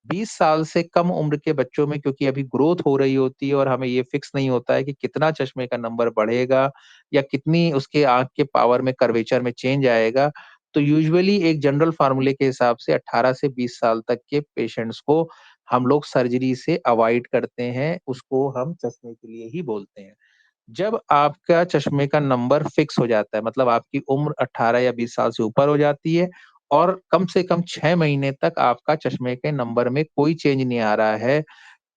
20 साल से कम उम्र के बच्चों में क्योंकि अभी ग्रोथ हो रही होती है और हमें ये फिक्स नहीं होता है कि कितना चश्मे का नंबर बढ़ेगा या कितनी उसके आँख के पावर में कर्वेचर में चेंज आएगा। तो यूजुअली एक जनरल फ़ॉर्मूले के हिसाब से 18 से 20 साल तक के पेशेंट्स को हम लोग सर्जरी से अवॉइड करते हैं, उसको हम चश्मे के लिए ही बोलते हैं। जब आपका चश्मे का नंबर फिक्स हो जाता है, मतलब आपकी उम्र 18 या 20 साल से ऊपर हो जाती है और कम से कम 6 महीने तक आपका चश्मे के नंबर में कोई चेंज नहीं आ रहा है,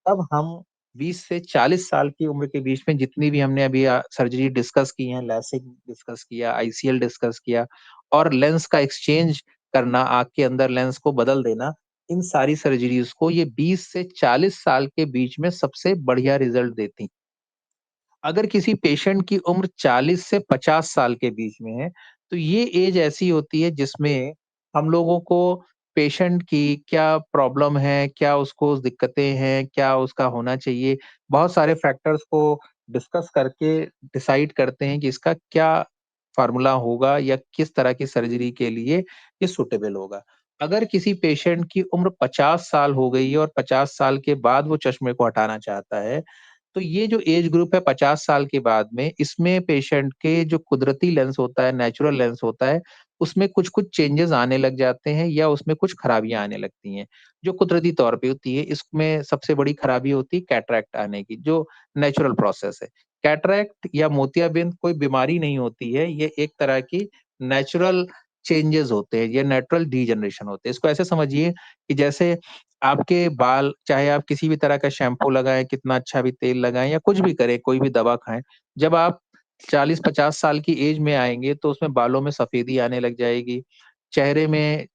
तब हम 20 से 40 साल की उम्र के बीच में जितनी भी हमने अभी सर्जरी डिस्कस की है, लैसिक डिस्कस किया, आईसीएल डिस्कस किया और लेंस का एक्सचेंज करना, आँख के अंदर लेंस को बदल देना, इन सारी सर्जरीज़ को ये 20 से 40 साल के बीच में सबसे बढ़िया रिज़ल्ट देती। अगर किसी पेशेंट की उम्र 40 से 50 साल के बीच में है, तो ये एज ऐसी होती है जिसमें हम लोगों को पेशेंट की क्या प्रॉब्लम है, क्या उसको दिक्कतें हैं, क्या उसका होना चाहिए, बहुत सारे फैक्टर्स को डिस्कस करके डिसाइड करते हैं कि इसका क्या फ़ॉर्मूला होगा या किस तरह की सर्जरी के लिए ये सूटेबल होगा। अगर किसी पेशेंट की उम्र 50 साल हो गई है और 50 साल के बाद वो चश्मे को हटाना चाहता है, तो ये जो एज ग्रुप है 50 साल के बाद में, इसमें पेशेंट के जो कुदरती लेंस होता है, नेचुरल लेंस होता है, उसमें कुछ-कुछ चेंजेज़ आने लग जाते हैं या उसमें कुछ खराबियाँ आने लगती हैं, जो कुदरती तौर पे होती है। इसमें सबसे बड़ी खराबी होती है कैटरैक्ट आने की, जो नेचुरल प्रोसेस है। कैटरैक्ट या मोतियाबिंद कोई बीमारी नहीं होती है, ये एक तरह की नेचुरल चेंजेज़ होते हैं, ये नेचुरल डीजनरेशन होते हैं। इसको ऐसे समझिए कि जैसे आपके बाल, चाहे आप किसी भी तरह का शैम्पू लगाएँ, कितना अच्छा भी तेल लगाएँ या कुछ भी करें, कोई भी दवा खाएँ, जब आप 40-50 साल की एज में आएँगे तो उसमें बालों में सफेदी आने लग जाएगी, चेहरे में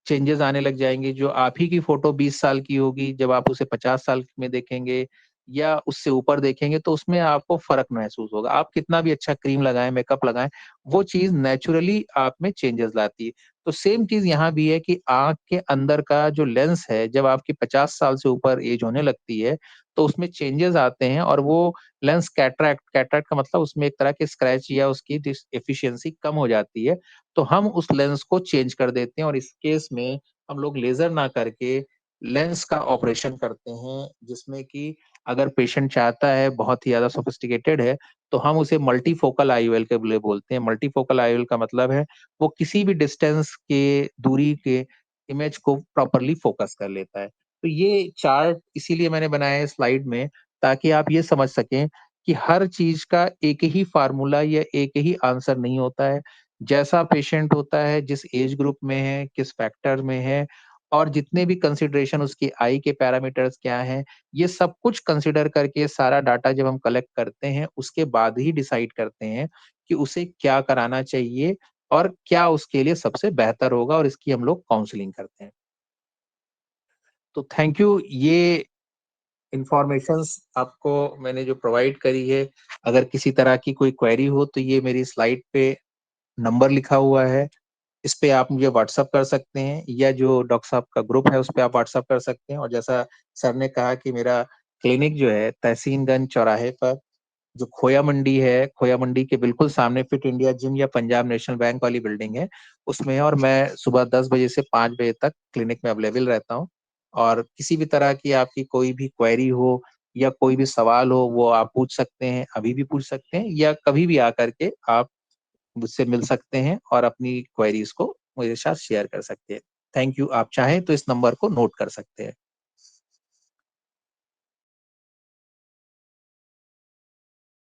चेंजेज़ आने लग जाएँगे, जो आप ही की फ़ोटो 20 साल की होगी, जब आप उसे 50 साल में देखेंगे या उससे ऊपर देखेंगे तो उसमें आपको फ़र्क महसूस होगा। आप कितना भी अच्छा क्रीम लगाएँ, मेकअप लगाएँ, वो चीज़ नेचुरली आप में चेंजेज़ लाती है। तो सेम चीज़ यहाँ भी है कि आँख के अंदर का जो लेंस है, जब आपकी 50 साल से ऊपर एज होने लगती है, तो उसमें चेंजेज़ आते हैं और वो लेंस कैटरैक्ट कैटरैक्ट का मतलब उसमें एक तरह के स्क्रैच या उसकी डिस एफिशिएंसी कम हो जाती है, तो हम उस लेंस को चेंज कर देते हैं और इस केस में हम लोग लेज़र ना करके लेंस का ऑपरेशन करते हैं, जिसमें कि अगर पेशेंट चाहता है, बहुत ही ज़्यादा सोफिस्टिकेटेड है, तो हम उसे मल्टीफोकल आईओएल के लिए बोलते हैं। मल्टीफोकल आईओएल का मतलब है वो किसी भी डिस्टेंस के दूरी के इमेज को प्रॉपर्ली फ़ोकस कर लेता है। तो ये चार्ट इसीलिए मैंने बनाया है स्लाइड में, ताकि आप ये समझ सकें कि हर चीज़ का एक ही फ़ॉर्मूला या एक ही आंसर नहीं होता है। जैसा पेशेंट होता है, जिस एज ग्रुप में है, किस फैक्टर में है और जितने भी कंसिडरेशन उसकी आई के पैरामीटर्स क्या हैं, ये सब कुछ कंसीडर करके सारा डाटा जब हम कलेक्ट करते हैं, उसके बाद ही डिसाइड करते हैं कि उसे क्या कराना चाहिए और क्या उसके लिए सबसे बेहतर होगा और इसकी हम लोग काउंसलिंग करते हैं। तो थैंक यू। ये इंफॉर्मेशंस आपको मैंने जो प्रोवाइड करी है, अगर किसी तरह की कोई क्वेरी हो तो ये मेरी स्लाइड पे नंबर लिखा हुआ है, इस पे आप मुझे व्हाट्सअप कर सकते हैं, या जो डॉक्टर साहब का ग्रुप है उस पे आप व्हाट्सअप कर सकते हैं। और जैसा सर ने कहा कि मेरा क्लिनिक जो है तहसीनगंज चौराहे पर, जो खोया मंडी है, खोया मंडी के बिल्कुल सामने फिट इंडिया जिम या पंजाब नेशनल बैंक वाली बिल्डिंग है, उसमें है। और मैं सुबह 10 बजे से 5 बजे तक क्लिनिक में अवेलेबल रहता हूँ। और किसी भी तरह की आपकी कोई भी क्वेरी हो या कोई भी सवाल हो, वो आप पूछ सकते हैं, अभी भी पूछ सकते हैं, या कभी भी आकर के आप मुझसे मिल सकते हैं और अपनी क्वेरीज को मेरे साथ शेयर कर सकते हैं। Thank you. आप चाहें तो इस नंबर को नोट कर सकते हैं।